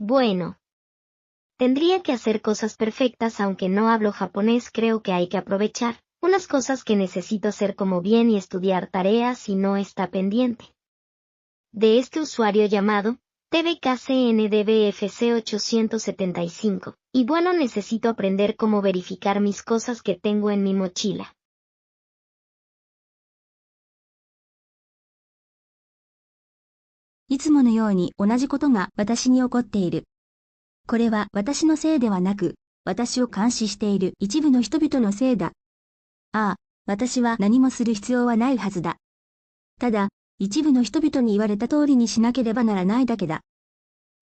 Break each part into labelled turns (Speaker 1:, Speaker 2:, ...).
Speaker 1: Bueno, tendría que hacer cosas perfectas aunque no hablo japonés. Creo que hay que aprovechar unas cosas que necesito hacer como bien y estudiar tareas y no está pendiente de este usuario llamado TVKCNDBFC875. Y bueno, necesito aprender cómo verificar mis cosas que tengo en mi mochila.
Speaker 2: いつものように同じことが私に起こっている。これは私のせいではなく、私を監視している一部の人々のせいだ。ああ、私は何もする必要はないはずだ。ただ、一部の人々に言われた通りにしなければならないだけだ。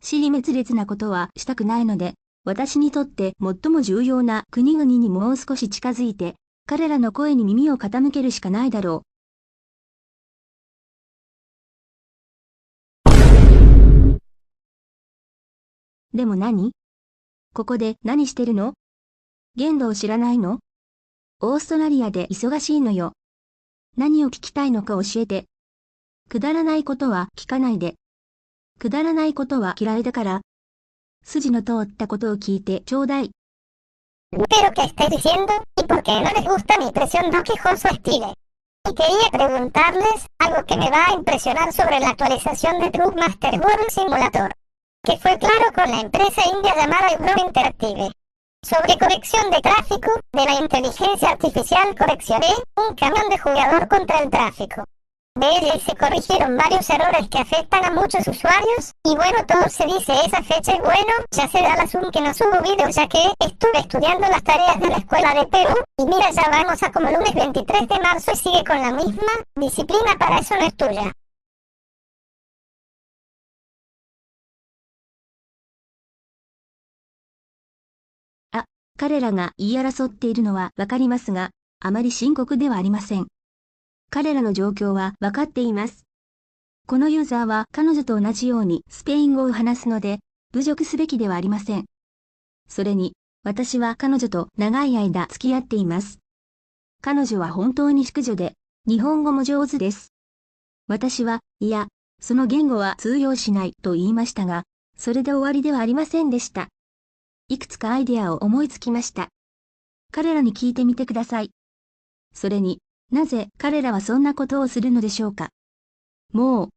Speaker 2: 支離滅裂なことはしたくないので、私にとって最も重要な国々にもう少し近づいて、彼らの声に耳を傾けるしかないだろう。でも何？ここで何してるの？言語を知らないの？オーストラリアで忙しいのよ。何を聞きたいのか教えて。くだらないことは聞かないで。くだらないことは嫌いだから。筋の通ったことを聞いてちょうだい。
Speaker 3: Pero ¿qué estáis diciendo? ¿Y por qué no les gusta mi precioso quejoso estilo? Y quería preguntarles algo que me va a impresionar sobre la actualización de Truck Master World Simulator, que fue claro con la empresa india llamada Euro Interactive. Sobre corrección de tráfico, de la inteligencia artificial correccioné un camión de jugador contra el tráfico. De ella se corrigieron varios errores que afectan a muchos usuarios, y bueno, todo se dice esa fecha y bueno, ya se da la Zoom que no subo videos ya que estuve estudiando las tareas de la escuela de Perú, y mira ya vamos a como lunes 23 de marzo y sigue con la misma disciplina, para eso no es tuya.
Speaker 2: 彼らが言い争っているのはわかりますが、あまり深刻ではありません。彼らの状況はわかっています。このユーザーは彼女と同じようにスペイン語を話すので、侮辱すべきではありません。それに、私は彼女と長い間付き合っています。彼女は本当に淑女で、日本語も上手です。私は、いや、その言語は通用しないと言いましたが、それで終わりではありませんでした。いくつかアイデアを思いつきました。彼らに聞いてみてください。それに、なぜ彼らはそんなことをするのでしょうか。もう。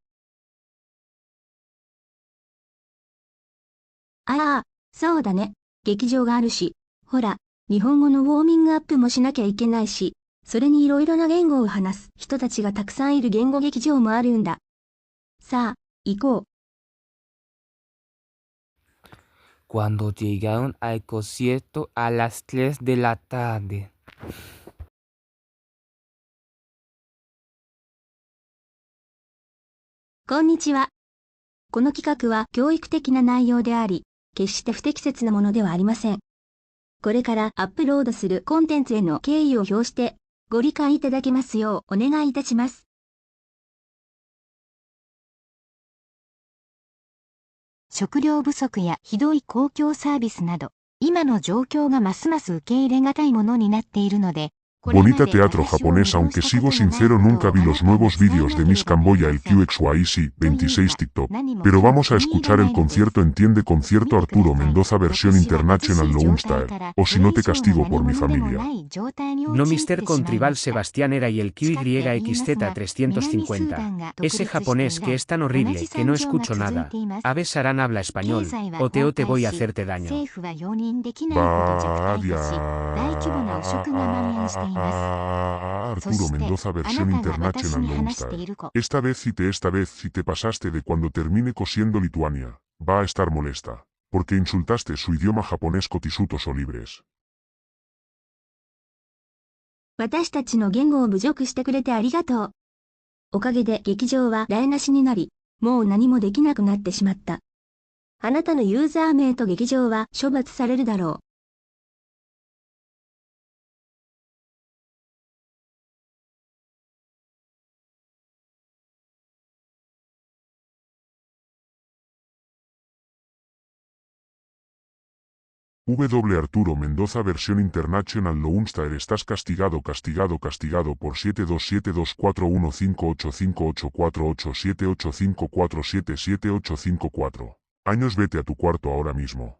Speaker 2: ああ、そうだね。劇場があるし、ほら、日本語のウォーミングアップもしなきゃいけないし、それにいろいろな言語を話す人たちがたくさんいる言語劇場もあるんだ。さあ、行こう。
Speaker 4: Cuando llegaron al concierto a las 3 de la tarde.
Speaker 2: こんにちは。この企画は教育的な内容であり、決して不適切なものではありません。これからアップロードするコンテンツへの敬意を表して、ご理解いただけますようお願いいたします。
Speaker 5: 食料不足やひどい公共サービスなど、今の状況がますます受け入れがたいものになっているので、
Speaker 6: Bonita teatro japonés. Aunque sigo sincero, nunca vi los nuevos vídeos de Miss Camboya, el QXYC 26 TikTok. Pero vamos a escuchar el concierto. Entiende concierto Arturo Mendoza versión International Lone Star. O si no te castigo por mi familia.
Speaker 7: No Mister con Tribal Sebastián Era y el QYXZ 350. Ese japonés que es tan horrible que no escucho nada. Ave Saran habla español. O te voy a hacerte daño.
Speaker 6: Arturo Mendoza versión International Lone Star. Esta vez si te pasaste de cuando termine cosiendo Lituania, va a estar molesta. Porque insultaste su idioma japonés Kotisutos o libres.
Speaker 2: 私たちの言語を侮辱してくれてありがとう。おかげで劇場は台無しになり、もう何もできなくなってしまった。あなたのユーザー名と劇場は処罰されるだろう。
Speaker 6: Arturo Mendoza versión International Lone Star. Estás castigado por 72724158584878547785477854. Años, vete a tu cuarto ahora mismo.